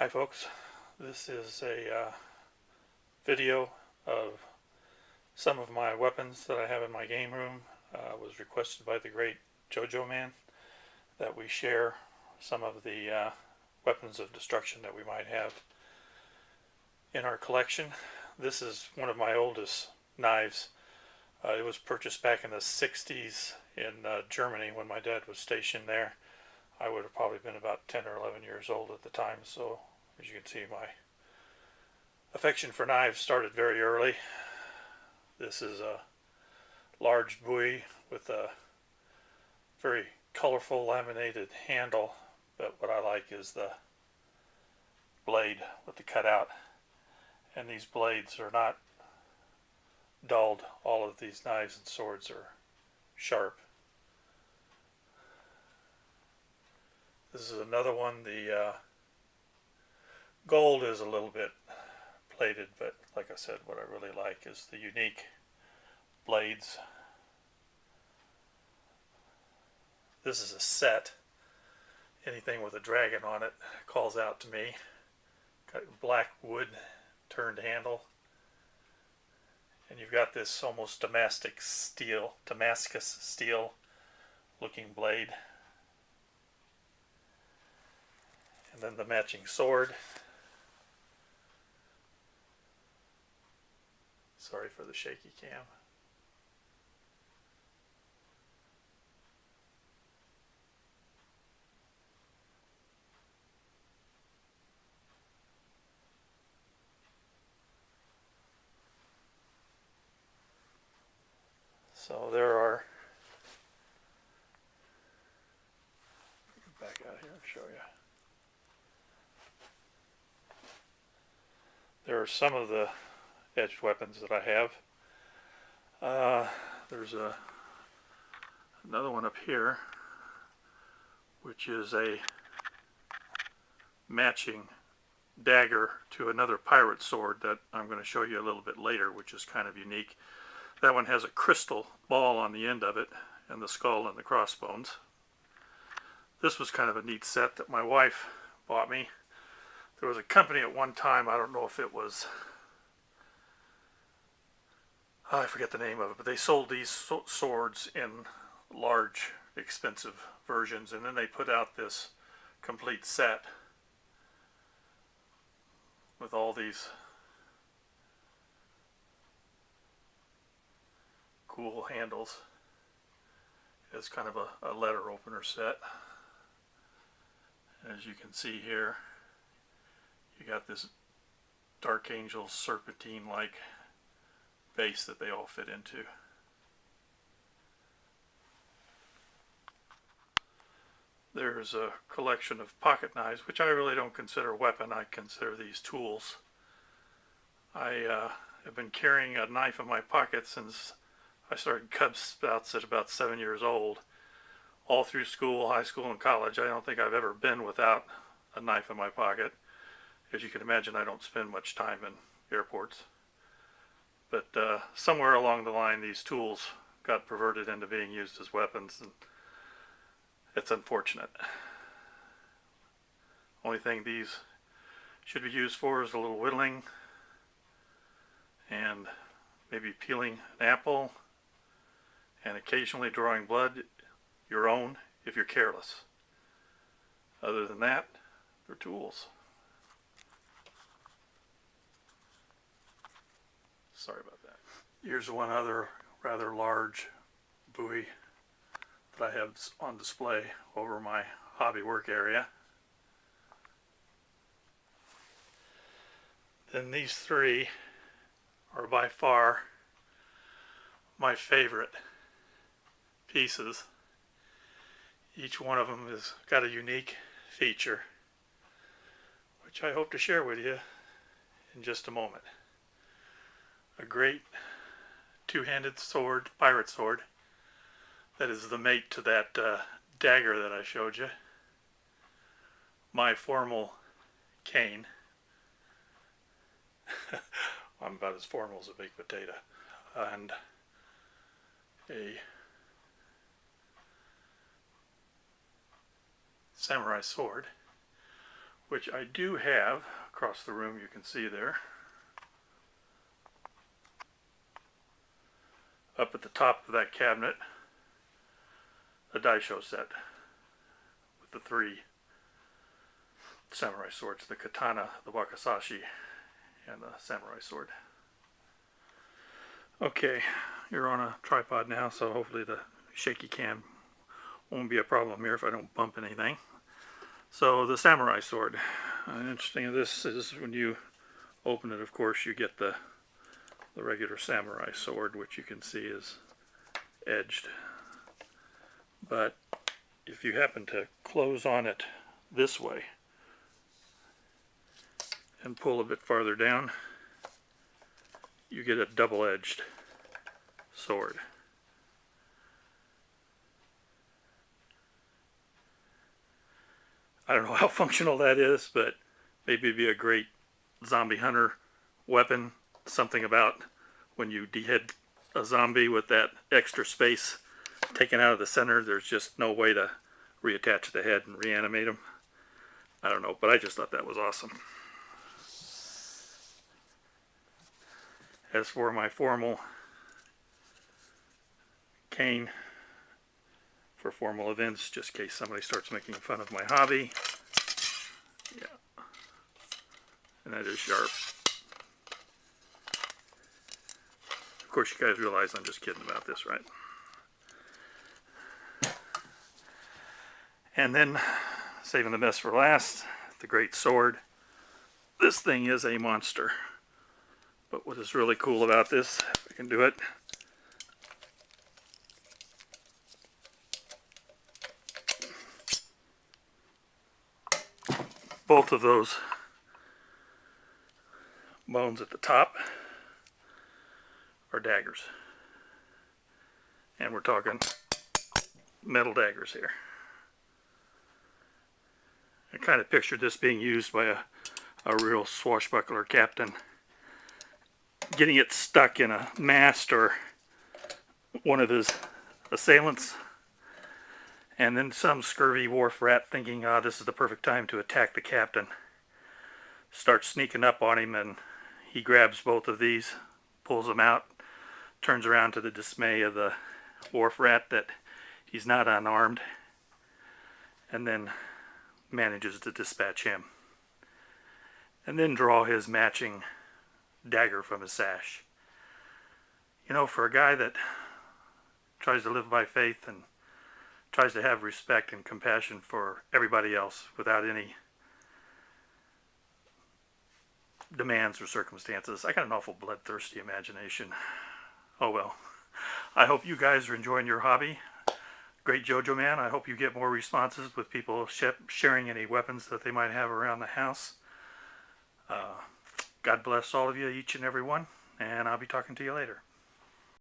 Hi folks, this is a video of some of my weapons that I have in my game room. Was requested by the great JoJo Man that we share some of the weapons of destruction that we might have in our collection. This is one of my oldest knives. It was purchased back in the 60s in Germany when my dad was stationed there. I would have probably been about 10 or 11 years old at the time, so as you can see, my affection for knives started very early. This is a large buoy with a very colorful laminated handle, but what I like is the blade with the cutout. And these blades are not dulled. All of these knives and swords are sharp. This is another one. The gold is a little bit plated, but like I said, what I really like is the unique blades. This is a set. Anything with a dragon on it calls out to me. Got black wood turned handle, and you've got this almost Damascus steel looking blade, and then the matching sword. Sorry for the shaky cam. So there are, back out here and show you. There are some of the edged weapons that I have. There's another one up here, which is a matching dagger to another pirate sword that I'm going to show you a little bit later, which is kind of unique. That one has a crystal ball on the end of it, and the skull and the crossbones. This was kind of a neat set that my wife bought me. There was a company at one time, I don't know if it was, I forget the name of it, but they sold these swords in large, expensive versions, and then they put out this complete set with all these cool handles. It's kind of a letter opener set. And as you can see here, you got this Dark Angel serpentine-like base that they all fit into. There's a collection of pocket knives, which I really don't consider a weapon. I consider these tools. I have been carrying a knife in my pocket since I started Cub Scouts at about 7 years old. All through school, high school, and college, I don't think I've ever been without a knife in my pocket. As you can imagine, I don't spend much time in airports. But somewhere along the line, these tools got perverted into being used as weapons, and it's unfortunate. Only thing these should be used for is a little whittling and maybe peeling an apple and occasionally drawing blood, your own, if you're careless. Other than that, they're tools. Sorry about that. Here's one other rather large buoy that I have on display over my hobby work area. Then these three are by far my favorite pieces. Each one of them has got a unique feature, which I hope to share with you in just a moment. A great two-handed sword, pirate sword, that is the mate to that dagger that I showed you. My formal cane. I'm about as formal as a baked potato. And a samurai sword, which I do have across the room, you can see there. Up at the top of that cabinet, a daisho set with the 3 samurai swords, the katana, the wakizashi, and the samurai sword. Okay, you're on a tripod now, so hopefully the shaky cam won't be a problem here if I don't bump anything. So the samurai sword. Interesting, this is when you open it, of course, you get the regular samurai sword, which you can see is edged. But if you happen to close on it this way and pull a bit farther down, you get a double-edged sword. I don't know how functional that is, but maybe it'd be a great zombie hunter weapon. Something about when you dehead a zombie with that extra space taken out of the center, there's just no way to reattach the head and reanimate him. I don't know, but I just thought that was awesome. As for my formal cane for formal events, just in case somebody starts making fun of my hobby. Yeah. And that is sharp. Of course, you guys realize I'm just kidding about this, right? And then, saving the best for last, the great sword. This thing is a monster. But what is really cool about this, if I can do it, both of those bones at the top are daggers. And we're talking metal daggers here. I kind of pictured this being used by a real swashbuckler captain, getting it stuck in a mast or one of his assailants, and then some scurvy wharf rat thinking, this is the perfect time to attack the captain, starts sneaking up on him, and he grabs both of these, pulls them out, turns around to the dismay of the wharf rat that he's not unarmed, and then manages to dispatch him, and then draw his matching dagger from his sash. You know, for a guy that tries to live by faith and tries to have respect and compassion for everybody else without any demands or circumstances, I got an awful bloodthirsty imagination. Oh well. I hope you guys are enjoying your hobby. Great JoJo Man. I hope you get more responses with people sharing any weapons that they might have around the house. God bless all of you, each and every one, and I'll be talking to you later.